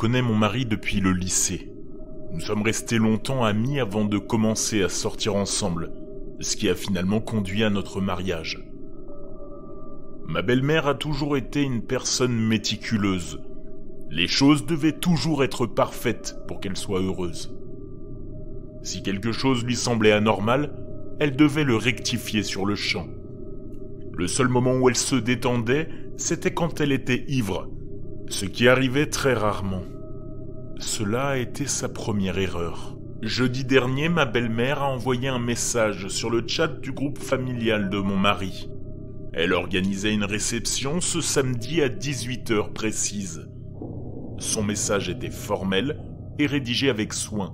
connais mon mari depuis le lycée. Nous sommes restés longtemps amis avant de commencer à sortir ensemble, ce qui a finalement conduit à notre mariage. Ma belle-mère a toujours été une personne méticuleuse. Les choses devaient toujours être parfaites pour qu'elle soit heureuse. Si quelque chose lui semblait anormal, elle devait le rectifier sur le champ. Le seul moment où elle se détendait, c'était quand elle était ivre, ce qui arrivait très rarement. Cela a été sa première erreur. Jeudi dernier, ma belle-mère a envoyé un message sur le chat du groupe familial de mon mari. Elle organisait une réception ce samedi à 18h précise. Son message était formel et rédigé avec soin,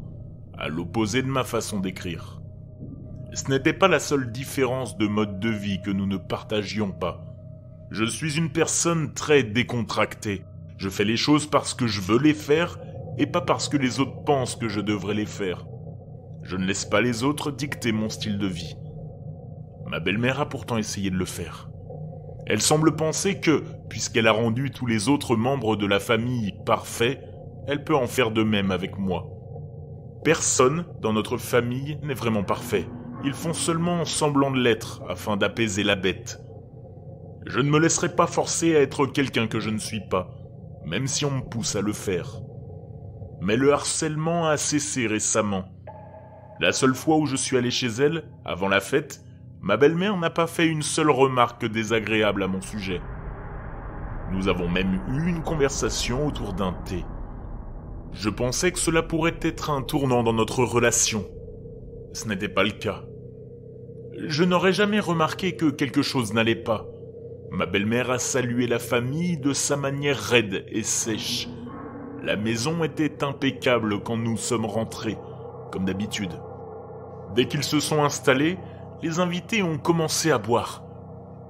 à l'opposé de ma façon d'écrire. Ce n'était pas la seule différence de mode de vie que nous ne partagions pas. Je suis une personne très décontractée. Je fais les choses parce que je veux les faire et pas parce que les autres pensent que je devrais les faire. Je ne laisse pas les autres dicter mon style de vie. Ma belle-mère a pourtant essayé de le faire. Elle semble penser que, puisqu'elle a rendu tous les autres membres de la famille parfaits, elle peut en faire de même avec moi. Personne dans notre famille n'est vraiment parfait. Ils font seulement semblant de l'être afin d'apaiser la bête. Je ne me laisserai pas forcer à être quelqu'un que je ne suis pas, même si on me pousse à le faire. Mais le harcèlement a cessé récemment. La seule fois où je suis allé chez elle, avant la fête, ma belle-mère n'a pas fait une seule remarque désagréable à mon sujet. Nous avons même eu une conversation autour d'un thé. Je pensais que cela pourrait être un tournant dans notre relation. Ce n'était pas le cas. Je n'aurais jamais remarqué que quelque chose n'allait pas. Ma belle-mère a salué la famille de sa manière raide et sèche. La maison était impeccable quand nous sommes rentrés, comme d'habitude. Dès qu'ils se sont installés, les invités ont commencé à boire.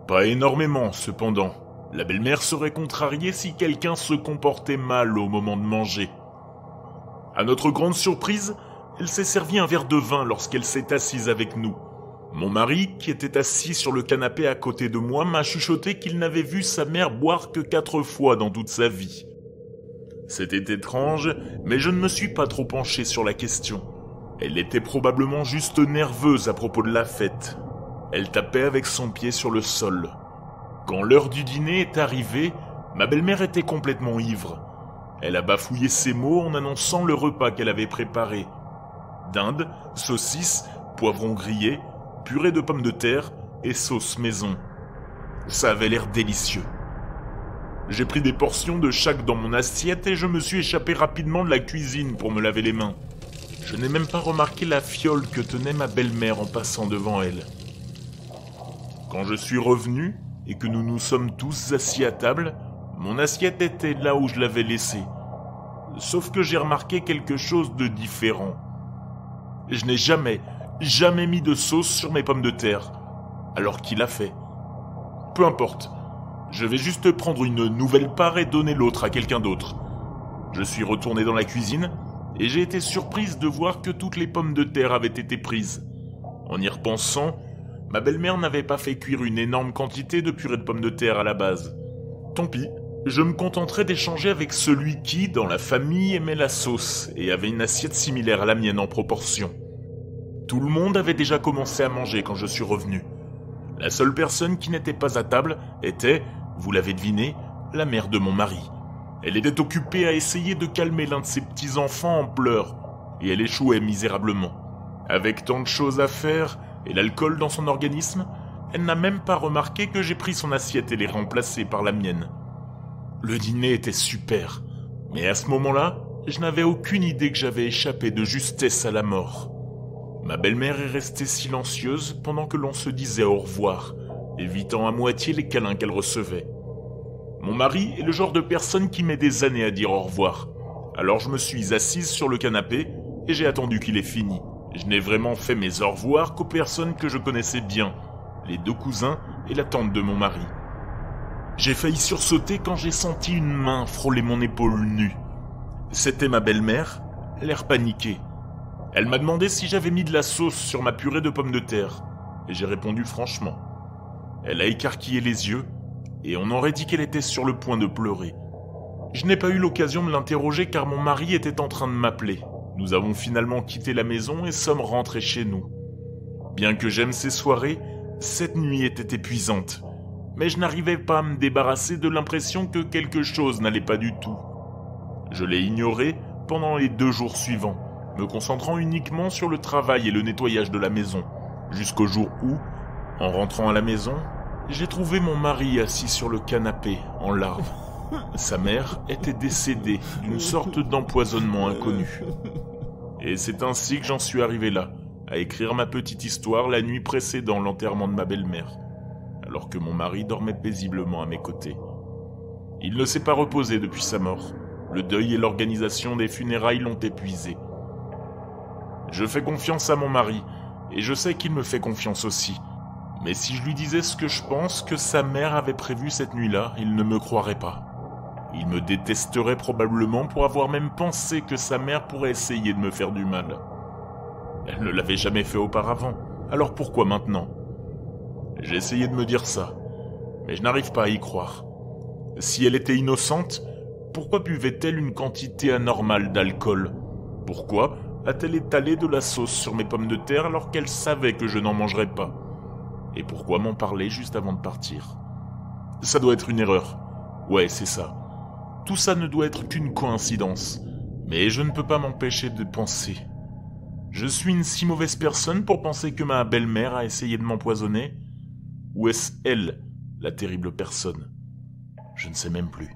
Pas énormément, cependant. La belle-mère serait contrariée si quelqu'un se comportait mal au moment de manger. À notre grande surprise, elle s'est servi un verre de vin lorsqu'elle s'est assise avec nous. Mon mari, qui était assis sur le canapé à côté de moi, m'a chuchoté qu'il n'avait vu sa mère boire que 4 fois dans toute sa vie. C'était étrange, mais je ne me suis pas trop penché sur la question. Elle était probablement juste nerveuse à propos de la fête. Elle tapait avec son pied sur le sol. Quand l'heure du dîner est arrivée, ma belle-mère était complètement ivre. Elle a bafouillé ses mots en annonçant le repas qu'elle avait préparé. Dinde, saucisses, poivrons grillés, purée de pommes de terre et sauce maison. Ça avait l'air délicieux. J'ai pris des portions de chaque dans mon assiette et je me suis échappé rapidement de la cuisine pour me laver les mains. Je n'ai même pas remarqué la fiole que tenait ma belle-mère en passant devant elle. Quand je suis revenu et que nous nous sommes tous assis à table, mon assiette était là où je l'avais laissée. Sauf que j'ai remarqué quelque chose de différent. Je n'ai jamais mis de sauce sur mes pommes de terre, alors qu'il l'a fait. Peu importe, je vais juste prendre une nouvelle part et donner l'autre à quelqu'un d'autre. Je suis retourné dans la cuisine et j'ai été surprise de voir que toutes les pommes de terre avaient été prises. En y repensant, ma belle-mère n'avait pas fait cuire une énorme quantité de purée de pommes de terre à la base. Tant pis, je me contenterai d'échanger avec celui qui, dans la famille, aimait la sauce et avait une assiette similaire à la mienne en proportion. Tout le monde avait déjà commencé à manger quand je suis revenu. La seule personne qui n'était pas à table était, vous l'avez deviné, la mère de mon mari. Elle était occupée à essayer de calmer l'un de ses petits-enfants en pleurs, et elle échouait misérablement. Avec tant de choses à faire et l'alcool dans son organisme, elle n'a même pas remarqué que j'ai pris son assiette et l'ai remplacée par la mienne. Le dîner était super, mais à ce moment-là, je n'avais aucune idée que j'avais échappé de justesse à la mort. Ma belle-mère est restée silencieuse pendant que l'on se disait au revoir, évitant à moitié les câlins qu'elle recevait. Mon mari est le genre de personne qui met des années à dire au revoir. Alors je me suis assise sur le canapé et j'ai attendu qu'il ait fini. Je n'ai vraiment fait mes au revoir qu'aux personnes que je connaissais bien, les 2 cousins et la tante de mon mari. J'ai failli sursauter quand j'ai senti une main frôler mon épaule nue. C'était ma belle-mère, l'air paniqué. Elle m'a demandé si j'avais mis de la sauce sur ma purée de pommes de terre, et j'ai répondu franchement. Elle a écarquillé les yeux, et on aurait dit qu'elle était sur le point de pleurer. Je n'ai pas eu l'occasion de l'interroger car mon mari était en train de m'appeler. Nous avons finalement quitté la maison et sommes rentrés chez nous. Bien que j'aime ces soirées, cette nuit était épuisante. Mais je n'arrivais pas à me débarrasser de l'impression que quelque chose n'allait pas du tout. Je l'ai ignoré pendant les 2 jours suivants, me concentrant uniquement sur le travail et le nettoyage de la maison, jusqu'au jour où, en rentrant à la maison, j'ai trouvé mon mari assis sur le canapé, en larmes. Sa mère était décédée d'une sorte d'empoisonnement inconnu. Et c'est ainsi que j'en suis arrivé là, à écrire ma petite histoire la nuit précédant l'enterrement de ma belle-mère, alors que mon mari dormait paisiblement à mes côtés. Il ne s'est pas reposé depuis sa mort. Le deuil et l'organisation des funérailles l'ont épuisé. Je fais confiance à mon mari, et je sais qu'il me fait confiance aussi. Mais si je lui disais ce que je pense que sa mère avait prévu cette nuit-là, il ne me croirait pas. Il me détesterait probablement pour avoir même pensé que sa mère pourrait essayer de me faire du mal. Elle ne l'avait jamais fait auparavant, alors pourquoi maintenant? J'ai essayé de me dire ça, mais je n'arrive pas à y croire. Si elle était innocente, pourquoi buvait-elle une quantité anormale d'alcool? Pourquoi a-t-elle étalé de la sauce sur mes pommes de terre alors qu'elle savait que je n'en mangerais pas? Et pourquoi m'en parler juste avant de partir? Ça doit être une erreur. Ouais, c'est ça. Tout ça ne doit être qu'une coïncidence. Mais je ne peux pas m'empêcher de penser. Je suis une si mauvaise personne pour penser que ma belle-mère a essayé de m'empoisonner? Ou est-ce elle, la terrible personne? Je ne sais même plus.